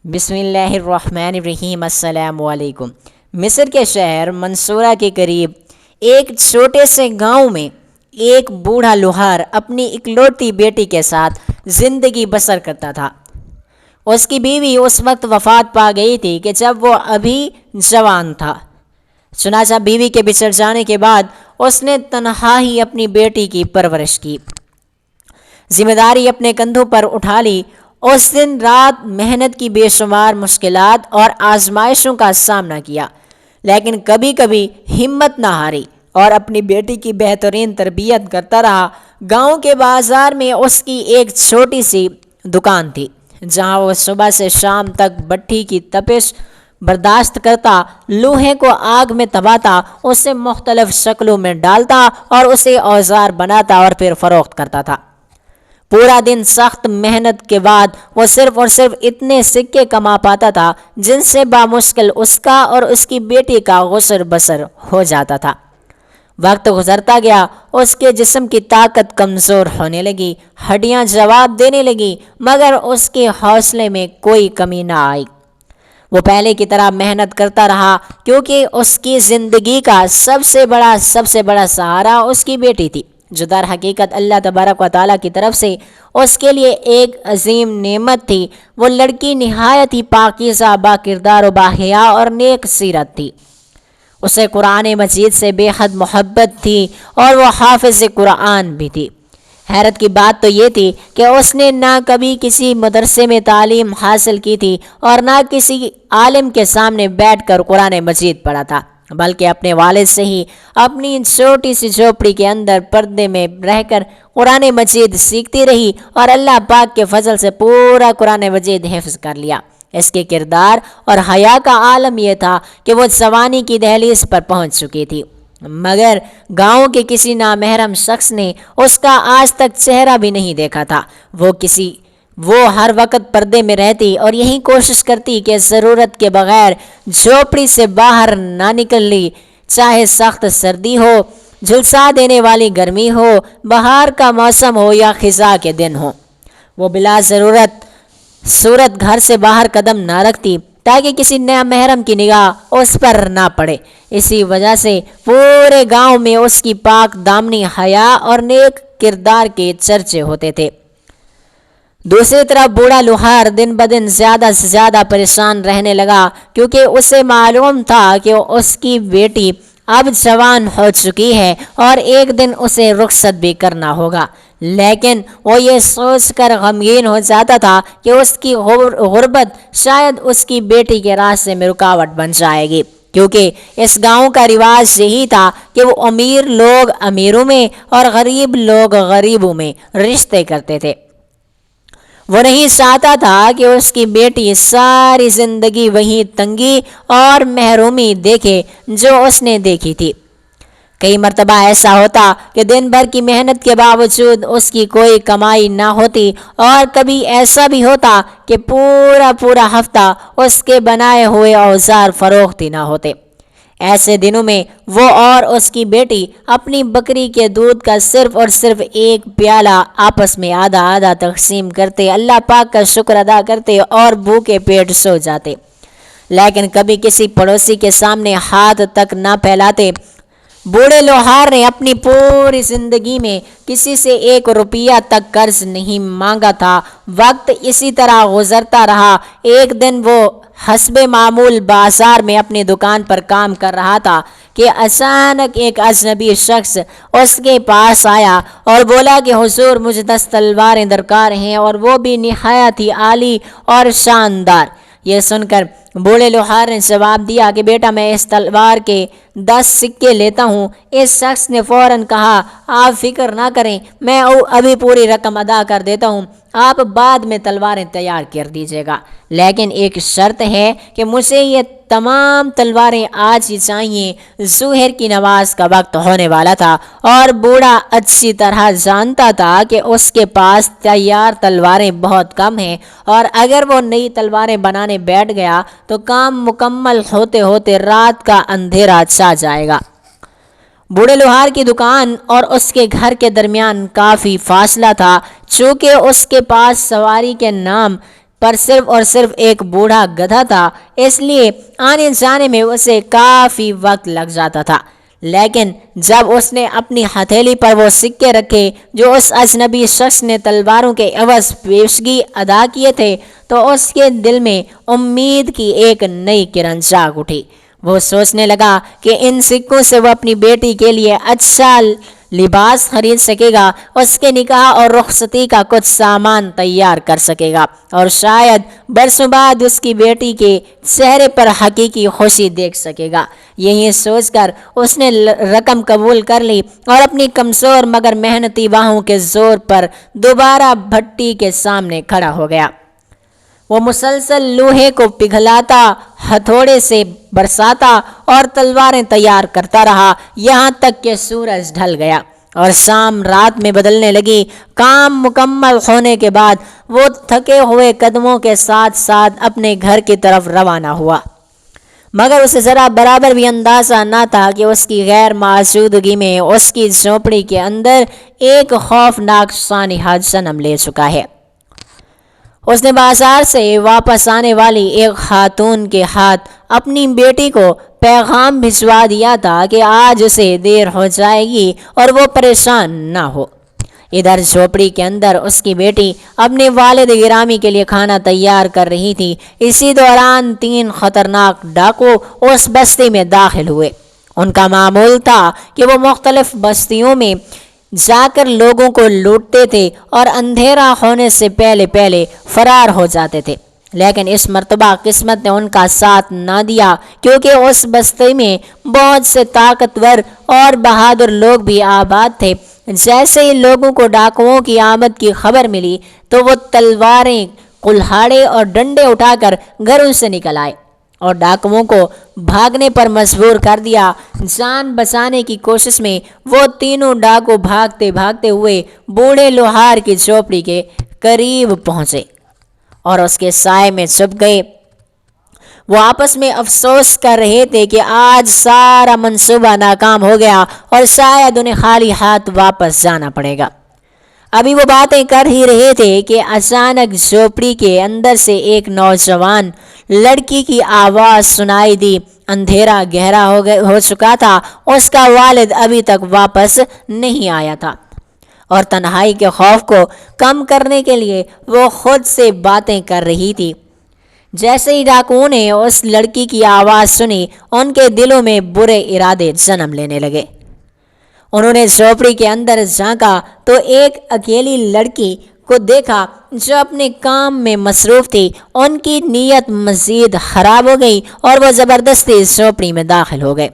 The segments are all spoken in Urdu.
بسم اللہ الرحمن الرحیم۔ السلام علیکم۔ مصر کے شہر منصورہ کے قریب ایک چھوٹے سے گاؤں میں ایک بوڑھا لوہار اپنی اکلوتی بیٹی کے ساتھ زندگی بسر کرتا تھا۔ اس کی بیوی اس وقت وفات پا گئی تھی کہ جب وہ ابھی جوان تھا۔ چنانچہ بیوی کے بچھڑ جانے کے بعد اس نے تنہا ہی اپنی بیٹی کی پرورش کی، ذمہ داری اپنے کندھوں پر اٹھا لی۔ اس دن رات محنت کی بے شمار مشکلات اور آزمائشوں کا سامنا کیا، لیکن کبھی کبھی ہمت نہ ہاری اور اپنی بیٹی کی بہترین تربیت کرتا رہا۔ گاؤں کے بازار میں اس کی ایک چھوٹی سی دکان تھی، جہاں وہ صبح سے شام تک بھٹی کی تپش برداشت کرتا، لوہے کو آگ میں دباتا، اسے مختلف شکلوں میں ڈالتا اور اسے اوزار بناتا اور پھر فروخت کرتا تھا۔ پورا دن سخت محنت کے بعد وہ صرف اور صرف اتنے سکے کما پاتا تھا جن سے بامشکل اس کا اور اس کی بیٹی کا غسل بسر ہو جاتا تھا۔ وقت گزرتا گیا، اس کے جسم کی طاقت کمزور ہونے لگی، ہڈیاں جواب دینے لگیں، مگر اس کے حوصلے میں کوئی کمی نہ آئی۔ وہ پہلے کی طرح محنت کرتا رہا، کیونکہ اس کی زندگی کا سب سے بڑا سہارا اس کی بیٹی تھی، جو در حقیقت اللہ تبارک و تعالیٰ کی طرف سے اس کے لیے ایک عظیم نعمت تھی۔ وہ لڑکی نہایت ہی پاکیزہ، با کردار و باحیا اور نیک سیرت تھی۔ اسے قرآن مجید سے بے حد محبت تھی اور وہ حافظ قرآن بھی تھی۔ حیرت کی بات تو یہ تھی کہ اس نے نہ کبھی کسی مدرسے میں تعلیم حاصل کی تھی اور نہ کسی عالم کے سامنے بیٹھ کر قرآن مجید پڑھا تھا، بلکہ اپنے والد سے ہی اپنی چھوٹی سی جھوپڑی کے اندر پردے میں رہ کر قرآن مجید سیکھتی رہی اور اللہ پاک کے فضل سے پورا قرآن مجید حفظ کر لیا۔ اس کے کردار اور حیا کا عالم یہ تھا کہ وہ جوانی کی دہلیز پر پہنچ چکی تھی، مگر گاؤں کے کسی نامحرم شخص نے اس کا آج تک چہرہ بھی نہیں دیکھا تھا۔ وہ ہر وقت پردے میں رہتی اور یہی کوشش کرتی کہ ضرورت کے بغیر جھوپڑی سے باہر نہ نکلی، چاہے سخت سردی ہو، جھلسا دینے والی گرمی ہو، بہار کا موسم ہو یا خزاں کے دن ہو۔ وہ بلا صورت گھر سے باہر قدم نہ رکھتی تاکہ کسی نیا محرم کی نگاہ اس پر نہ پڑے۔ اسی وجہ سے پورے گاؤں میں اس کی پاک دامنی حیا اور نیک کردار کے چرچے ہوتے تھے۔ دوسری طرف بوڑھا لوہار دن بدن زیادہ سے زیادہ پریشان رہنے لگا، کیونکہ اسے معلوم تھا کہ اس کی بیٹی اب جوان ہو چکی ہے اور ایک دن اسے رخصت بھی کرنا ہوگا، لیکن وہ یہ سوچ کر غمگین ہو جاتا تھا کہ اس کی غربت شاید اس کی بیٹی کے راستے میں رکاوٹ بن جائے گی، کیونکہ اس گاؤں کا رواج یہی تھا کہ وہ امیر لوگ امیروں میں اور غریب لوگ غریبوں میں رشتے کرتے تھے۔ وہ نہیں چاہتا تھا کہ اس کی بیٹی ساری زندگی وہی تنگی اور محرومی دیکھے جو اس نے دیکھی تھی۔ کئی مرتبہ ایسا ہوتا کہ دن بھر کی محنت کے باوجود اس کی کوئی کمائی نہ ہوتی، اور کبھی ایسا بھی ہوتا کہ پورا ہفتہ اس کے بنائے ہوئے اوزار فروخت ہی نہ ہوتے۔ ایسے دنوں میں وہ اور اس کی بیٹی اپنی بکری کے دودھ کا صرف اور صرف ایک پیالہ آپس میں آدھا آدھا تقسیم کرتے، اللہ پاک کا شکر ادا کرتے اور بھوکے پیٹ سو جاتے، لیکن کبھی کسی پڑوسی کے سامنے ہاتھ تک نہ پھیلاتے۔ بوڑھے لوہار نے اپنی پوری زندگی میں کسی سے 1 روپیہ تک قرض نہیں مانگا تھا۔ وقت اسی طرح گزرتا رہا۔ ایک دن وہ حسب معمول بازار میں اپنی دکان پر کام کر رہا تھا کہ اچانک ایک اجنبی شخص اس کے پاس آیا اور بولا کہ حضور، مجھے 10 تلواریں درکار ہیں، اور وہ بھی نہایت ہی عالی اور شاندار۔ یہ سن کر بوڑھے لوہار نے جواب دیا کہ بیٹا، میں اس تلوار کے 10 سکے لیتا ہوں۔ اس شخص نے فوراً کہا، آپ فکر نہ کریں، میں ابھی پوری رقم ادا کر دیتا ہوں، آپ بعد میں تلواریں تیار کر دیجیے گا، لیکن ایک شرط ہے کہ مجھے یہ تمام تلواریں آج ہی چاہیے۔ ظہر کی نماز کا وقت ہونے والا تھا اور بوڑھا اچھی طرح جانتا تھا کہ اس کے پاس تیار تلواریں بہت کم ہیں، اور اگر وہ نئی تلواریں بنانے بیٹھ گیا تو کام مکمل ہوتے ہوتے رات کا اندھیرا چھا جائے گا۔ بوڑھے لوہار کی دکان اور اس کے گھر کے درمیان کافی فاصلہ تھا۔ چونکہ اس کے پاس سواری کے نام پر صرف اور صرف ایک بوڑھا گدھا تھا، اس لیے آنے جانے میں اسے کافی وقت لگ جاتا تھا۔ لیکن جب اس نے اپنی ہتھیلی پر وہ سکے رکھے جو اس اجنبی شخص نے تلواروں کے عوض پیشگی ادا کیے تھے، تو اس کے دل میں امید کی ایک نئی کرن جاگ اٹھی۔ وہ سوچنے لگا کہ ان سکوں سے وہ اپنی بیٹی کے لیے اچھا لباس خرید سکے گا، اس کے نکاح اور رخصتی کا کچھ سامان تیار کر سکے گا، اور شاید برسوں بعد اس کی بیٹی کے چہرے پر حقیقی خوشی دیکھ سکے گا۔ یہی سوچ کر اس نے رقم قبول کر لی اور اپنی کمزور مگر محنتی باہوں کے زور پر دوبارہ بھٹی کے سامنے کھڑا ہو گیا۔ وہ مسلسل لوہے کو پگھلاتا، ہتھوڑے سے برساتا اور تلواریں تیار کرتا رہا، یہاں تک کہ سورج ڈھل گیا اور شام رات میں بدلنے لگی۔ کام مکمل ہونے کے بعد وہ تھکے ہوئے قدموں کے ساتھ ساتھ اپنے گھر کی طرف روانہ ہوا، مگر اسے ذرا برابر بھی اندازہ نہ تھا کہ اس کی غیر موجودگی میں اس کی جھونپڑی کے اندر ایک خوفناک سانحہ جنم لے چکا ہے۔ اس نے بازار سے واپس آنے والی ایک خاتون کے ہاتھ اپنی بیٹی کو پیغام بھجوا دیا تھا کہ آج اسے دیر ہو جائے گی اور وہ پریشان نہ ہو۔ ادھر جھوپڑی کے اندر اس کی بیٹی اپنے والد گرامی کے لیے کھانا تیار کر رہی تھی۔ اسی دوران 3 خطرناک ڈاکو اس بستی میں داخل ہوئے۔ ان کا معمول تھا کہ وہ مختلف بستیوں میں جا کر لوگوں کو لوٹتے تھے اور اندھیرا ہونے سے پہلے فرار ہو جاتے تھے، لیکن اس مرتبہ قسمت نے ان کا ساتھ نہ دیا، کیونکہ اس بستی میں بہت سے طاقتور اور بہادر لوگ بھی آباد تھے۔ جیسے ہی لوگوں کو ڈاکوؤں کی آمد کی خبر ملی تو وہ تلواریں، کلہاڑے اور ڈنڈے اٹھا کر گھروں سے نکل آئے اور ڈاکوؤں کو بھاگنے پر مجبور کر دیا۔ جان بچانے کی کوشش میں وہ تینوں ڈاکو بھاگتے بھاگتے ہوئے بوڑھے لوہار کی جھوپڑی کے قریب پہنچے اور اس کے سائے میں چھپ گئے۔ وہ آپس میں افسوس کر رہے تھے کہ آج سارا منصوبہ ناکام ہو گیا اور شاید انہیں خالی ہاتھ واپس جانا پڑے گا۔ ابھی وہ باتیں کر ہی رہے تھے کہ اچانک جھوپڑی کے اندر سے ایک نوجوان لڑکی کی آواز سنائی دی۔ اندھیرا گہرا ہو چکا تھا، اس کا والد ابھی تک واپس نہیں آیا تھا، اور تنہائی کے خوف کو کم کرنے کے لیے وہ خود سے باتیں کر رہی تھی۔ جیسے ہی ڈاکوؤں نے اس لڑکی کی آواز سنی، ان کے دلوں میں برے ارادے جنم لینے لگے۔ انہوں نے جھوپڑی کے اندر جھانکا تو ایک اکیلی لڑکی کو دیکھا جو اپنے کام میں مصروف تھی۔ ان کی نیت مزید خراب ہو گئی اور وہ زبردستی جھوپڑی میں داخل ہو گئے۔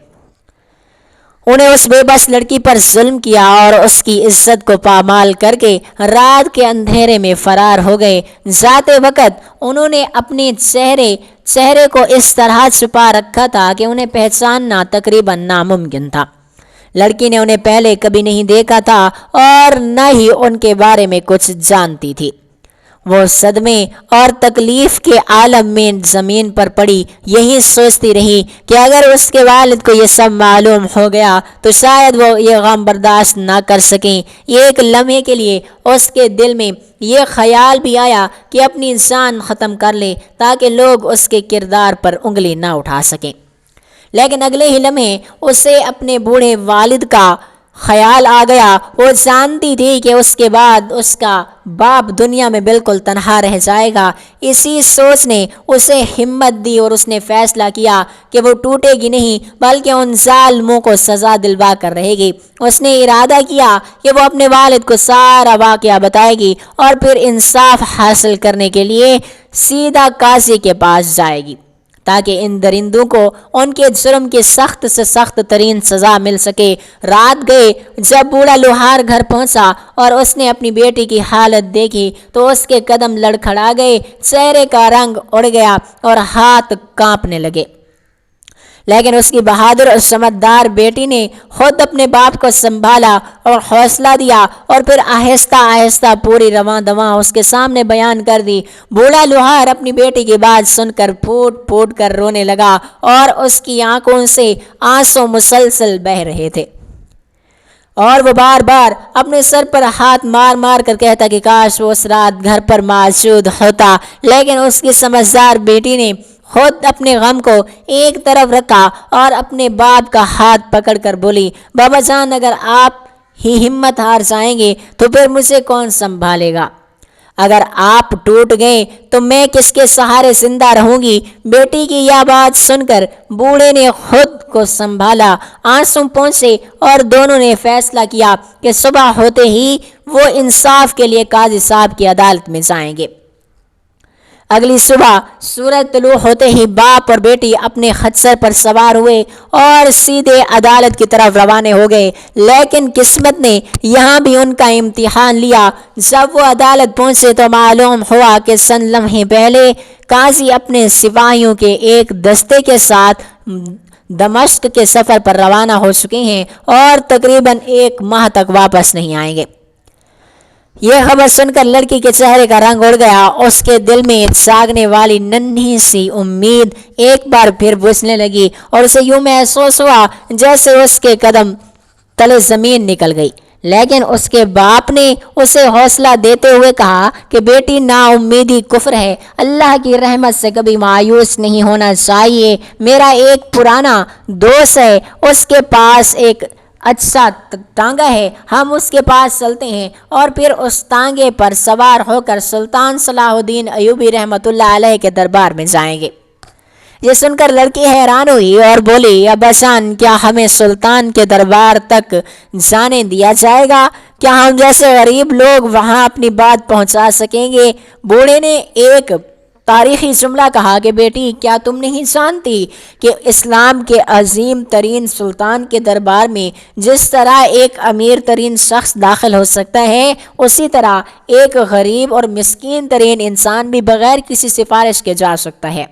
انہیں اس بے بس لڑکی پر ظلم کیا اور اس کی عزت کو پامال کر کے رات کے اندھیرے میں فرار ہو گئے۔ ذاتے وقت انہوں نے اپنے چہرے کو اس طرح چھپا رکھا تھا کہ انہیں پہچاننا تقریباً ناممکن تھا۔ لڑکی نے انہیں پہلے کبھی نہیں دیکھا تھا اور نہ ہی ان کے بارے میں کچھ جانتی تھی۔ وہ صدمے اور تکلیف کے عالم میں زمین پر پڑی، یہی سوچتی رہی کہ اگر اس کے والد کو یہ سب معلوم ہو گیا تو شاید وہ یہ غم برداشت نہ کر سکیں۔ ایک لمحے کے لیے اس کے دل میں یہ خیال بھی آیا کہ اپنی جان ختم کر لے تاکہ لوگ اس کے کردار پر انگلی نہ اٹھا سکیں، لیکن اگلے ہی لمحے اسے اپنے بوڑھے والد کا خیال آ گیا۔ وہ جانتی تھی کہ اس کے بعد اس کا باپ دنیا میں بالکل تنہا رہ جائے گا۔ اسی سوچ نے اسے ہمت دی اور اس نے فیصلہ کیا کہ وہ ٹوٹے گی نہیں بلکہ ان ظالموں کو سزا دلوا کر رہے گی۔ اس نے ارادہ کیا کہ وہ اپنے والد کو سارا واقعہ بتائے گی اور پھر انصاف حاصل کرنے کے لیے سیدھا قاضی کے پاس جائے گی تاکہ ان درندوں کو ان کے جرم کی سخت سے سخت ترین سزا مل سکے۔ رات گئے، جب بوڑھا لوہار گھر پہنچا اور اس نے اپنی بیٹی کی حالت دیکھی تو اس کے قدم لڑکھڑا گئے، چہرے کا رنگ اڑ گیا اور ہاتھ کانپنے لگے، لیکن اس کی بہادر اور سمجھدار بیٹی نے خود اپنے باپ کو سنبھالا اور حوصلہ دیا اور پھر آہستہ آہستہ پوری رواں دواں اس کے سامنے بیان کر دی۔ بوڑھا لوہار اپنی بیٹی کی بات سن کر پھوٹ پھوٹ کر رونے لگا اور اس کی آنکھوں سے آنسو مسلسل بہہ رہے تھے۔ اور وہ بار بار اپنے سر پر ہاتھ مار مار کر کہتا کہ کاش وہ اس رات گھر پر موجود ہوتا، لیکن اس کی سمجھدار بیٹی نے خود اپنے غم کو ایک طرف رکھا اور اپنے باپ کا ہاتھ پکڑ کر بولی، بابا جان اگر آپ ہی ہمت ہار جائیں گے تو پھر مجھے کون سنبھالے گا؟ اگر آپ ٹوٹ گئے تو میں کس کے سہارے زندہ رہوں گی؟ بیٹی کی یہ بات سن کر بوڑھے نے خود کو سنبھالا، آنسو پہنچے اور دونوں نے فیصلہ کیا کہ صبح ہوتے ہی وہ انصاف کے لیے قاضی صاحب کی عدالت میں جائیں گے۔ اگلی صبح سورج طلوع ہوتے ہی باپ اور بیٹی اپنے خچر پر سوار ہوئے اور سیدھے عدالت کی طرف روانہ ہو گئے، لیکن قسمت نے یہاں بھی ان کا امتحان لیا۔ جب وہ عدالت پہنچے تو معلوم ہوا کہ چند لمحے پہلے قاضی اپنے سپاہیوں کے ایک دستے کے ساتھ دمشق کے سفر پر روانہ ہو چکے ہیں اور تقریباً 1 ماہ تک واپس نہیں آئیں گے۔ یہ خبر سن کر لڑکی کے چہرے کا رنگ اڑ گیا، اس کے دل میں جاگنے والی ننھی سی امید ایک بار پھر بجھنے لگی اور اسے یوں محسوس ہوا جیسے اس کے قدم تلے زمین نکل گئی۔ لیکن اس کے باپ نے اسے حوصلہ دیتے ہوئے کہا کہ بیٹی نا امیدی کفر ہے، اللہ کی رحمت سے کبھی مایوس نہیں ہونا چاہیے۔ میرا ایک پرانا دوست ہے، اس کے پاس ایک اچھا ٹانگا ہے، ہم اس کے پاس چلتے ہیں اور پھر اس ٹانگے پر سوار ہو کر سلطان صلاح الدین ایوبی رحمۃ اللہ علیہ کے دربار میں جائیں گے۔ یہ سن کر لڑکی حیران ہوئی اور بولی، ابا جان کیا ہمیں سلطان کے دربار تک جانے دیا جائے گا؟ کیا ہم جیسے غریب لوگ وہاں اپنی بات پہنچا سکیں گے؟ بوڑھے نے ایک تاریخی جملہ کہا کہ بیٹی کیا تم نہیں جانتی کہ اسلام کے عظیم ترین سلطان کے دربار میں جس طرح ایک امیر ترین شخص داخل ہو سکتا ہے، اسی طرح ایک غریب اور مسکین ترین انسان بھی بغیر کسی سفارش کے جا سکتا ہے،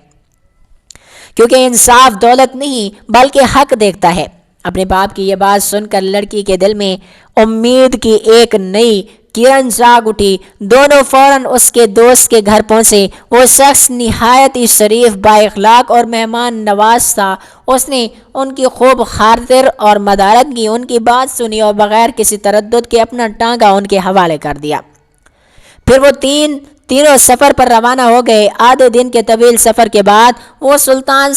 کیونکہ انصاف دولت نہیں بلکہ حق دیکھتا ہے۔ اپنے باپ کی یہ بات سن کر لڑکی کے دل میں امید کی ایک نئی کرن جاگ اٹھی۔ دونوں فوراً اس کے دوست کے گھر پہنچے۔ وہ شخص نہایت ہی شریف، با اخلاق اور مہمان نواز تھا۔ اس نے ان کی خوب خاطر اور مدارت کی، ان کی بات سنی اور بغیر کسی تردد کے اپنا ٹانگا ان کے حوالے کر دیا۔ پھر وہ تینوں سفر پر روانہ ہو گئے۔ آدھے دن کے طویل سفر کے بعد وہ سلطان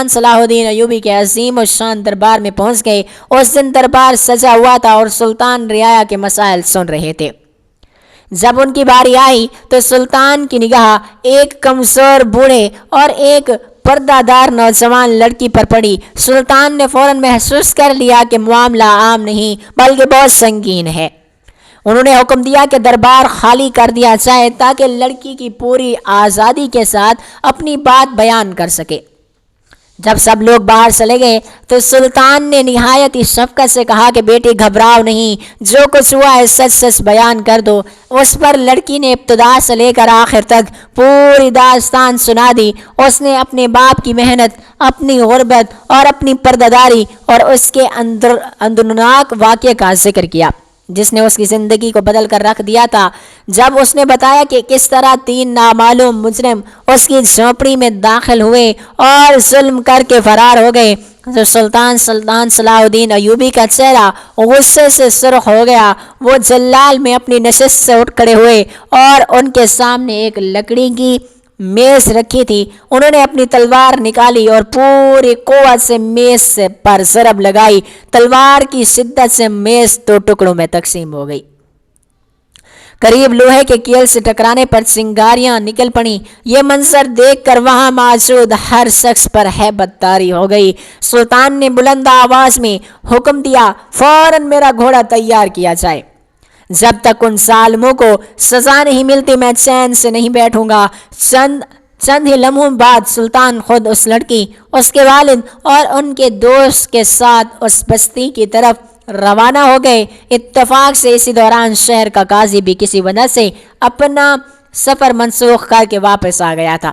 صلاح الدین ایوبی کے عظیم الشان دربار میں پہنچ گئے۔ اس دن دربار سجا ہوا تھا اور سلطان رعایا کے مسائل سن رہے تھے۔ جب ان کی باری آئی تو سلطان کی نگاہ ایک کمزور بوڑھے اور ایک پردہ دار نوجوان لڑکی پر پڑی۔ سلطان نے فوراً محسوس کر لیا کہ معاملہ عام نہیں بلکہ بہت سنگین ہے۔ انہوں نے حکم دیا کہ دربار خالی کر دیا جائے تاکہ لڑکی کی پوری آزادی کے ساتھ اپنی بات بیان کر سکے۔ جب سب لوگ باہر چلے گئے تو سلطان نے نہایت ہی شفقت سے کہا کہ بیٹی گھبراؤ نہیں، جو کچھ ہوا ہے سچ سچ بیان کر دو۔ اس پر لڑکی نے ابتدا سے لے کر آخر تک پوری داستان سنا دی۔ اس نے اپنے باپ کی محنت، اپنی غربت اور اپنی پردہ داری اور اس کے اندروناک واقعے کا ذکر کیا جس نے اس کی زندگی کو بدل کر رکھ دیا تھا۔ جب اس نے بتایا کہ کس طرح 3 نامعلوم مجرم اس کی جھونپڑی میں داخل ہوئے اور ظلم کر کے فرار ہو گئے تو سلطان صلاح الدین ایوبی کا چہرہ غصے سے سرخ ہو گیا۔ وہ جلال میں اپنی نشست سے اٹھ کھڑے ہوئے اور ان کے سامنے ایک لکڑی کی میز رکھی تھی۔ انہوں نے اپنی تلوار نکالی اور پوری قوت سے میز پر ضرب لگائی۔ تلوار کی شدت سے میز 2 ٹکڑوں میں تقسیم ہو گئی۔ قریب لوہے کے کیل سے ٹکرانے پر چنگاریاں نکل پڑیں۔ یہ منظر دیکھ کر وہاں موجود ہر شخص پر ہیبت طاری ہو گئی۔ سلطان نے بلند آواز میں حکم دیا، فوراً میرا گھوڑا تیار کیا جائے۔ جب تک ان ظالموں کو سزا نہیں ملتی میں چین سے نہیں بیٹھوں گا۔ چند ہی لمحوں بعد سلطان خود اس لڑکی، اس کے والد اور ان کے دوست کے ساتھ اس بستی کی طرف روانہ ہو گئے۔ اتفاق سے اسی دوران شہر کا قاضی بھی کسی وجہ سے اپنا سفر منسوخ کر کے واپس آ گیا تھا۔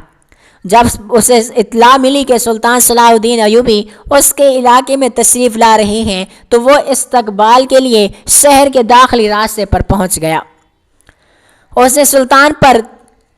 جب اسے اطلاع ملی کہ سلطان صلاح الدین ایوبی اس کے علاقے میں تشریف لا رہے ہیں تو وہ استقبال کے لیے شہر کے داخلی راستے پر پہنچ گیا۔ اس نے سلطان پر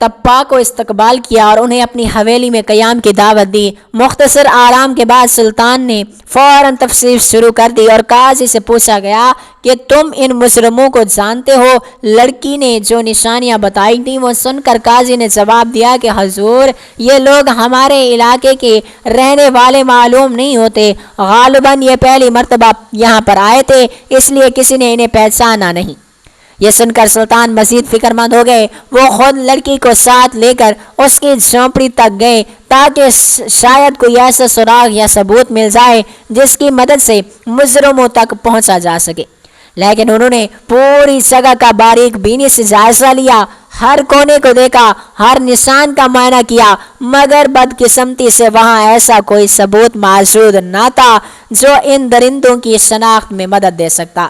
تب پاک کو استقبال کیا اور انہیں اپنی حویلی میں قیام کی دعوت دی۔ مختصر آرام کے بعد سلطان نے فوراً تفسیر شروع کر دی اور قاضی سے پوچھا گیا کہ تم ان مجرموں کو جانتے ہو؟ لڑکی نے جو نشانیاں بتائی تھیں وہ سن کر قاضی نے جواب دیا کہ حضور، یہ لوگ ہمارے علاقے کے رہنے والے معلوم نہیں ہوتے، غالباً یہ پہلی مرتبہ یہاں پر آئے تھے، اس لیے کسی نے انہیں پہچانا نہیں۔ یہ سن کر سلطان مزید فکر مند ہو گئے۔ وہ خود لڑکی کو ساتھ لے کر اس کی جھونپڑی تک گئے تاکہ شاید کوئی ایسا سراغ یا ثبوت مل جائے جس کی مدد سے مجرموں تک پہنچا جا سکے، لیکن انہوں نے پوری جگہ کا باریک بینی سے جائزہ لیا، ہر کونے کو دیکھا، ہر نشان کا معائنہ کیا، مگر بدقسمتی سے وہاں ایسا کوئی ثبوت موجود نہ تھا جو ان درندوں کی شناخت میں مدد دے سکتا۔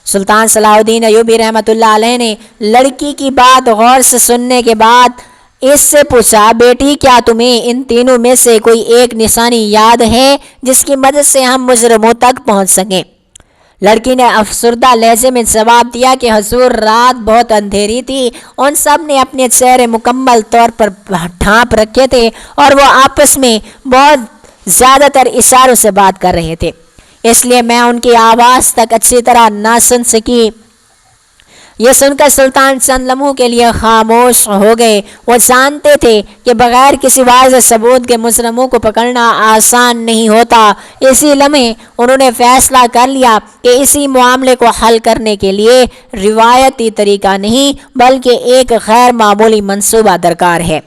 سلطان صلاح الدین ایوبی رحمۃ اللہ علیہ نے لڑکی کی بات غور سے سننے کے بعد اس سے پوچھا، بیٹی کیا تمہیں ان تینوں میں سے کوئی ایک نشانی یاد ہے جس کی مدد سے ہم مجرموں تک پہنچ سکیں؟ لڑکی نے افسردہ لہجے میں جواب دیا کہ حضور، رات بہت اندھیری تھی، ان سب نے اپنے چہرے مکمل طور پر ڈھانپ رکھے تھے اور وہ آپس میں بہت زیادہ تر اشاروں سے بات کر رہے تھے، اس لیے میں ان کی آواز تک اچھی طرح نہ سن سکی۔ یہ سن کر سلطان چند لمحوں کے لیے خاموش ہو گئے۔ وہ جانتے تھے کہ بغیر کسی واضح ثبوت کے مجرموں کو پکڑنا آسان نہیں ہوتا۔ اسی لمحے انہوں نے فیصلہ کر لیا کہ اسی معاملے کو حل کرنے کے لیے روایتی طریقہ نہیں بلکہ ایک غیر معمولی منصوبہ درکار ہے۔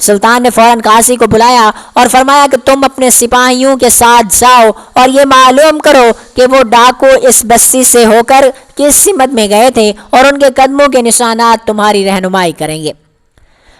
سلطان نے فوراً قاضی کو بلایا اور فرمایا کہ تم اپنے سپاہیوں کے ساتھ جاؤ اور یہ معلوم کرو کہ وہ ڈاکو اس بستی سے ہو کر کس سمت میں گئے تھے اور ان کے قدموں کے نشانات تمہاری رہنمائی کریں گے۔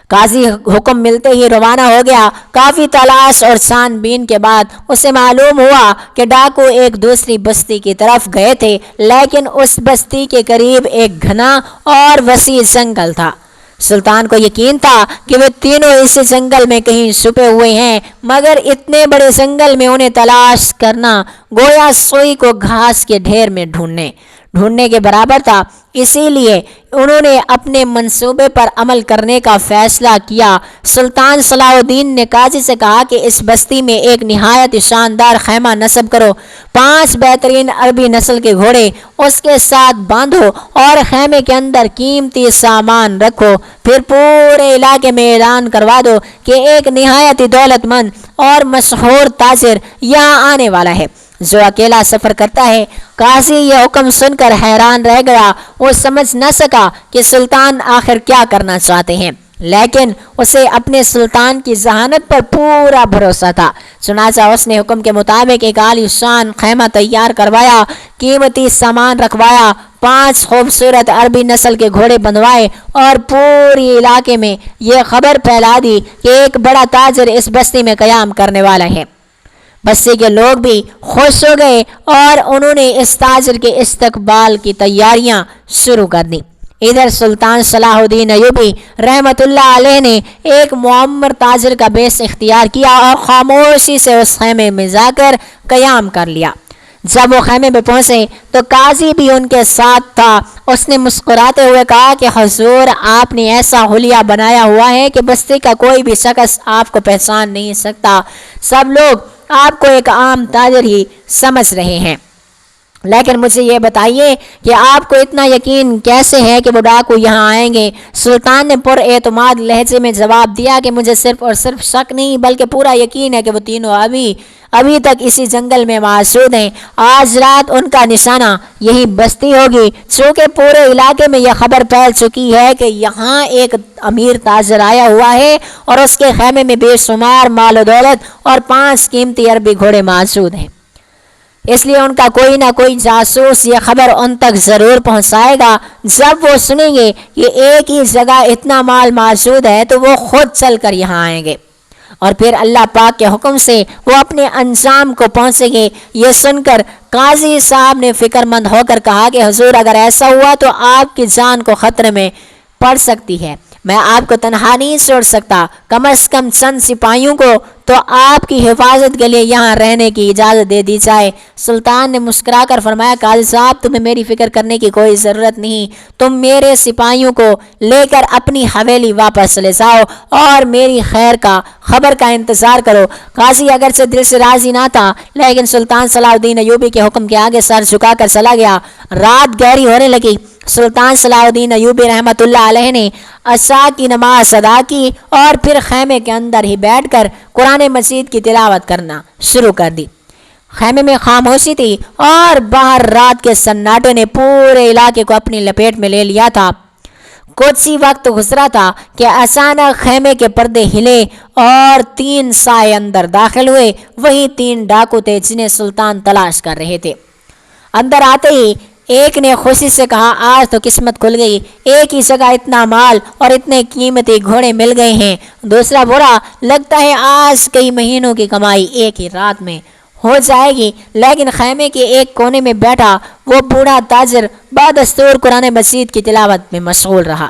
قاضی حکم ملتے ہی روانہ ہو گیا۔ کافی تلاش اور چھان بین کے بعد اسے معلوم ہوا کہ ڈاکو ایک دوسری بستی کی طرف گئے تھے، لیکن اس بستی کے قریب ایک گھنا اور وسیع جنگل تھا۔ سلطان کو یقین تھا کہ وہ تینوں اس جنگل میں کہیں چھپے ہوئے ہیں، مگر اتنے بڑے جنگل میں انہیں تلاش کرنا گویا سوئی کو گھاس کے ڈھیر میں ڈھونڈنے کے برابر تھا۔ اسی لیے انہوں نے اپنے منصوبے پر عمل کرنے کا فیصلہ کیا۔ سلطان صلاح الدین نے قاضی سے کہا کہ اس بستی میں ایک نہایت شاندار خیمہ نصب کرو، 5 بہترین عربی نسل کے گھوڑے اس کے ساتھ باندھو اور خیمے کے اندر قیمتی سامان رکھو، پھر پورے علاقے میں اعلان کروا دو کہ ایک نہایت دولت مند اور مشہور تاجر یہاں آنے والا ہے جو اکیلا سفر کرتا ہے۔ قاضی یہ حکم سن کر حیران رہ گیا۔ وہ سمجھ نہ سکا کہ سلطان آخر کیا کرنا چاہتے ہیں، لیکن اسے اپنے سلطان کی ذہانت پر پورا بھروسہ تھا۔ چنانچہ اس نے حکم کے مطابق ایک عالی شان خیمہ تیار کروایا، قیمتی سامان رکھوایا، 5 خوبصورت عربی نسل کے گھوڑے بندھوائے اور پوری علاقے میں یہ خبر پھیلا دی کہ ایک بڑا تاجر اس بستی میں قیام کرنے والا ہے۔ بستی کے لوگ بھی خوش ہو گئے اور انہوں نے اس تاجر کے استقبال کی تیاریاں شروع کر دیں۔ ادھر سلطان صلاح الدین ایوبی رحمۃ اللہ علیہ نے ایک معمر تاجر کا بیس اختیار کیا اور خاموشی سے اس خیمے میں جا کر قیام کر لیا۔ جب وہ خیمے میں پہنچے تو قاضی بھی ان کے ساتھ تھا۔ اس نے مسکراتے ہوئے کہا کہ حضور، آپ نے ایسا حلیہ بنایا ہوا ہے کہ بستی کا کوئی بھی شخص آپ کو پہچان نہیں سکتا۔ سب لوگ آپ کو ایک عام تاجر ہی سمجھ رہے ہیں، لیکن مجھے یہ بتائیے کہ آپ کو اتنا یقین کیسے ہے کہ وہ ڈاکو یہاں آئیں گے؟ سلطان نے پر اعتماد لہجے میں جواب دیا کہ مجھے صرف اور صرف شک نہیں بلکہ پورا یقین ہے کہ وہ تینوں ابھی تک اسی جنگل میں موجود ہیں۔ آج رات ان کا نشانہ یہی بستی ہوگی، چونکہ پورے علاقے میں یہ خبر پھیل چکی ہے کہ یہاں ایک امیر تاجر آیا ہوا ہے اور اس کے خیمے میں بے شمار مال و دولت اور 5 قیمتی عربی گھوڑے موجود ہیں۔ اس لیے ان کا کوئی نہ کوئی جاسوس یہ خبر ان تک ضرور پہنچائے گا۔ جب وہ سنیں گے کہ ایک ہی جگہ اتنا مال موجود ہے تو وہ خود چل کر یہاں آئیں گے اور پھر اللہ پاک کے حکم سے وہ اپنے انجام کو پہنچیں گے۔ یہ سن کر قاضی صاحب نے فکر مند ہو کر کہا کہ حضور، اگر ایسا ہوا تو آپ کی جان کو خطرے میں پڑ سکتی ہے۔ میں آپ کو تنہا نہیں چھوڑ سکتا، کم از کم چند سپاہیوں کو تو آپ کی حفاظت کے لیے یہاں رہنے کی اجازت دے دی جائے۔ سلطان نے مسکرا کر فرمایا، قاضی صاحب تمہیں میری فکر کرنے کی کوئی ضرورت نہیں، تم میرے سپاہیوں کو لے کر اپنی حویلی واپس لے جاؤ اور میری خیر کا خبر کا انتظار کرو۔ قاضی اگرچہ دل سے راضی نہ تھا لیکن سلطان صلاح الدین ایوبی کے حکم کے آگے سر جھکا کر چلا گیا۔ رات گہری ہونے لگی۔ سلطان صلاح الدین ایوبی رحمۃ اللہ علیہ نے عشاء کی نماز ادا کی اور پھر خیمے کے اندر ہی بیٹھ کر قرآن مجید کی تلاوت کرنا شروع کر دی۔ خیمے میں خاموشی تھی اور باہر رات کے سناٹے نے پورے علاقے کو اپنی لپیٹ میں لے لیا تھا۔ کچھ ہی وقت گزرا تھا کہ اچانک خیمے کے پردے ہلے اور 3 سائے اندر داخل ہوئے۔ وہی 3 ڈاکو تھے جنہیں سلطان تلاش کر رہے تھے۔ اندر آتے ہی ایک نے خوشی سے کہا، آج تو قسمت کھل گئی، ایک ہی جگہ اتنا مال اور اتنے قیمتی گھوڑے مل گئے ہیں۔ دوسرا بولا، لگتا ہے آج کئی مہینوں کی کمائی ایک ہی رات میں ہو جائے گی۔ لیکن خیمے کے ایک کونے میں بیٹھا وہ بوڑھا تاجر بدستور قرآن مجید کی تلاوت میں مشغول رہا،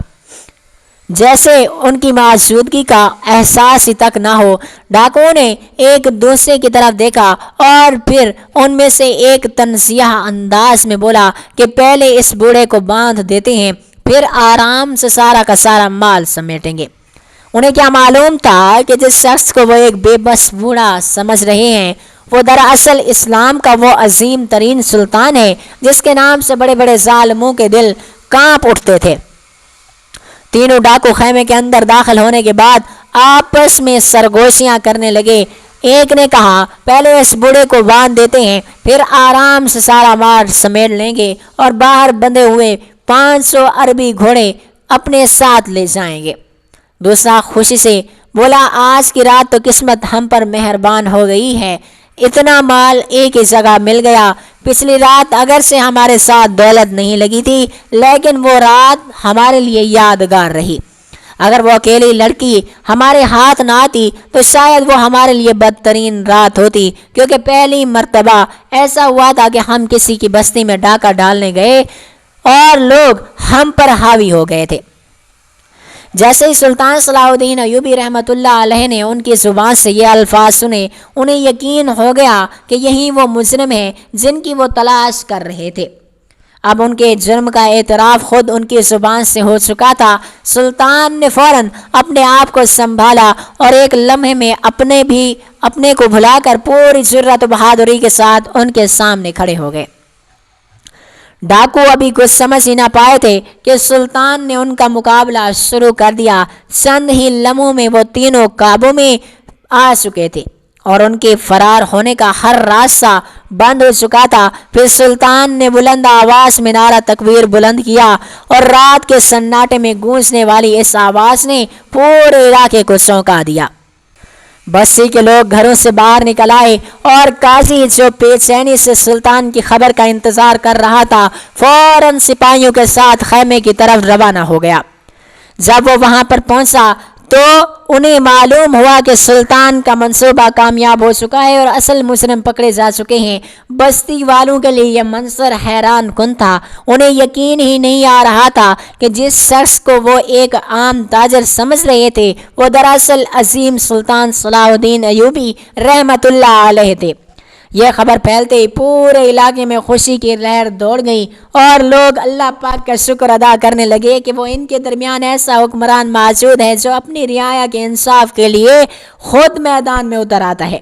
جیسے ان کی موجودگی کا احساس ہی تک نہ ہو۔ ڈاکوؤں نے ایک دوسرے کی طرف دیکھا اور پھر ان میں سے ایک تنزیہ انداز میں بولا کہ پہلے اس بوڑھے کو باندھ دیتے ہیں، پھر آرام سے سارا کا سارا مال سمیٹیں گے۔ انہیں کیا معلوم تھا کہ جس شخص کو وہ ایک بے بس بوڑھا سمجھ رہے ہیں وہ دراصل اسلام کا وہ عظیم ترین سلطان ہے جس کے نام سے بڑے بڑے ظالموں کے دل کانپ اٹھتے تھے۔ تینوں ڈاکو خیمے کے اندر داخل ہونے کے بعد آپس میں سرگوشیاں کرنے لگے۔ ایک نے کہا، پہلے اس بوڑھے کو باندھ دیتے ہیں، پھر آرام سے سارا مال سمیٹ لیں گے اور باہر بندھے ہوئے 500 عربی گھوڑے اپنے ساتھ لے جائیں گے۔ دوسرا خوشی سے بولا، آج کی رات تو قسمت ہم پر مہربان ہو گئی ہے، اتنا مال ایک ہی جگہ مل گیا۔ پچھلی رات اگر سے ہمارے ساتھ دولت نہیں لگی تھی لیکن وہ رات ہمارے لیے یادگار رہی۔ اگر وہ اکیلی لڑکی ہمارے ہاتھ نہ آتی تو شاید وہ ہمارے لیے بدترین رات ہوتی، کیونکہ پہلی مرتبہ ایسا ہوا تھا کہ ہم کسی کی بستی میں ڈاکہ ڈالنے گئے اور لوگ ہم پر حاوی ہو گئے تھے۔ جیسے ہی سلطان صلاح الدین ایوبی رحمۃ اللہ علیہ نے ان کی زبان سے یہ الفاظ سنے، انہیں یقین ہو گیا کہ یہی وہ مجرم ہیں جن کی وہ تلاش کر رہے تھے۔ اب ان کے جرم کا اعتراف خود ان کی زبان سے ہو چکا تھا۔ سلطان نے فوراً اپنے آپ کو سنبھالا اور ایک لمحے میں اپنے کو بھلا کر پوری جرأت و بہادری کے ساتھ ان کے سامنے کھڑے ہو گئے۔ ڈاکو ابھی کچھ سمجھ ہی نہ پائے تھے کہ سلطان نے ان کا مقابلہ شروع کر دیا۔ چند ہی لمحوں میں وہ تینوں قابو میں آ چکے تھے اور ان کے فرار ہونے کا ہر راستہ بند ہو چکا تھا۔ پھر سلطان نے بلند آواز میں نعرہ تکبیر بلند کیا اور رات کے سناٹے میں گونجنے والی اس آواز نے پورے علاقے کو چونکا دیا۔ بستی کے لوگ گھروں سے باہر نکل آئے اور قاضی جو بے چینی سے سلطان کی خبر کا انتظار کر رہا تھا فوراً سپاہیوں کے ساتھ خیمے کی طرف روانہ ہو گیا۔ جب وہ وہاں پر پہنچا تو انہیں معلوم ہوا کہ سلطان کا منصوبہ کامیاب ہو چکا ہے اور اصل مجرم پکڑے جا چکے ہیں۔ بستی والوں کے لیے یہ منظر حیران کن تھا۔ انہیں یقین ہی نہیں آ رہا تھا کہ جس شخص کو وہ ایک عام تاجر سمجھ رہے تھے وہ دراصل عظیم سلطان صلاح الدین ایوبی رحمۃ اللہ علیہ تھے۔ یہ خبر پھیلتے ہی پورے علاقے میں خوشی کی لہر دوڑ گئی اور لوگ اللہ پاک کا شکر ادا کرنے لگے کہ وہ ان کے درمیان ایسا حکمران موجود ہے جو اپنی رعایا کے انصاف کے لیے خود میدان میں اتر آتا ہے۔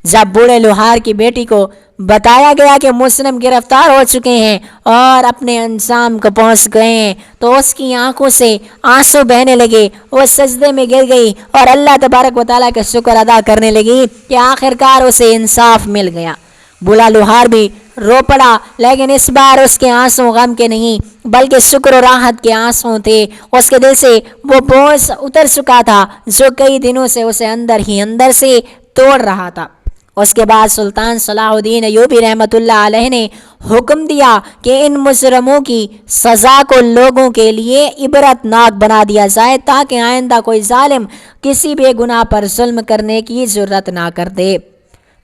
جب بوڑھے لوہار کی بیٹی کو بتایا گیا کہ مسلم گرفتار ہو چکے ہیں اور اپنے انجام کو پہنچ گئے ہیں تو اس کی آنکھوں سے آنسو بہنے لگے۔ وہ سجدے میں گر گئی اور اللہ تبارک و تعالیٰ کا شکر ادا کرنے لگی کہ آخرکار اسے انصاف مل گیا۔ بوڑھا لوہار بھی رو پڑا لیکن اس بار اس کے آنسو غم کے نہیں بلکہ شکر و راحت کے آنسو تھے۔ اس کے دل سے وہ بوجھ اتر چکا تھا جو کئی دنوں سے اسے اندر ہی اندر سے توڑ رہا تھا۔ اس کے بعد سلطان صلاح الدین ایوبی رحمۃ اللہ علیہ نے حکم دیا کہ ان مجرموں کی سزا کو لوگوں کے لیے عبرت ناک بنا دیا جائے تاکہ آئندہ کوئی ظالم کسی بے گناہ پر ظلم کرنے کی جرت نہ کر دے۔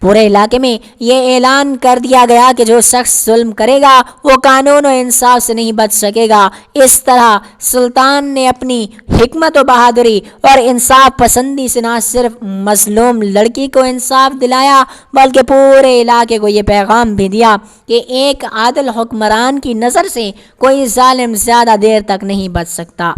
پورے علاقے میں یہ اعلان کر دیا گیا کہ جو شخص ظلم کرے گا وہ قانون و انصاف سے نہیں بچ سکے گا۔ اس طرح سلطان نے اپنی حکمت و بہادری اور انصاف پسندی سے نہ صرف مظلوم لڑکی کو انصاف دلایا بلکہ پورے علاقے کو یہ پیغام بھی دیا کہ ایک عادل حکمران کی نظر سے کوئی ظالم زیادہ دیر تک نہیں بچ سکتا۔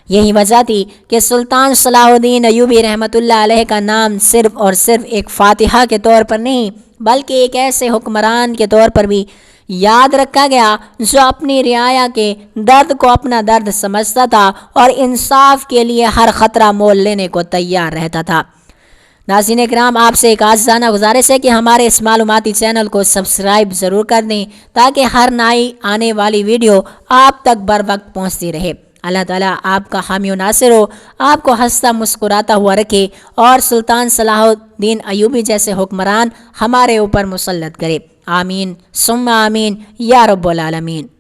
یہی وجہ تھی کہ سلطان صلاح الدین ایوبی رحمۃ اللہ علیہ کا نام صرف اور صرف ایک فاتحہ کے طور پر نہیں بلکہ ایک ایسے حکمران کے طور پر بھی یاد رکھا گیا جو اپنی رعایا کے درد کو اپنا درد سمجھتا تھا اور انصاف کے لیے ہر خطرہ مول لینے کو تیار رہتا تھا۔ ناظرین اکرام، آپ سے ایک عاجزانہ گزارش ہے کہ ہمارے اس معلوماتی چینل کو سبسکرائب ضرور کر دیں تاکہ ہر نئی آنے والی ویڈیو آپ تک بر وقت پہنچتی رہے۔ اللہ تعالیٰ آپ کا حامی و ناصر ہو، آپ کو ہنستا مسکراتا ہوا رکھے اور سلطان صلاح الدین ایوبی جیسے حکمران ہمارے اوپر مسلط کرے۔ آمین ثم آمین یا رب العالمین۔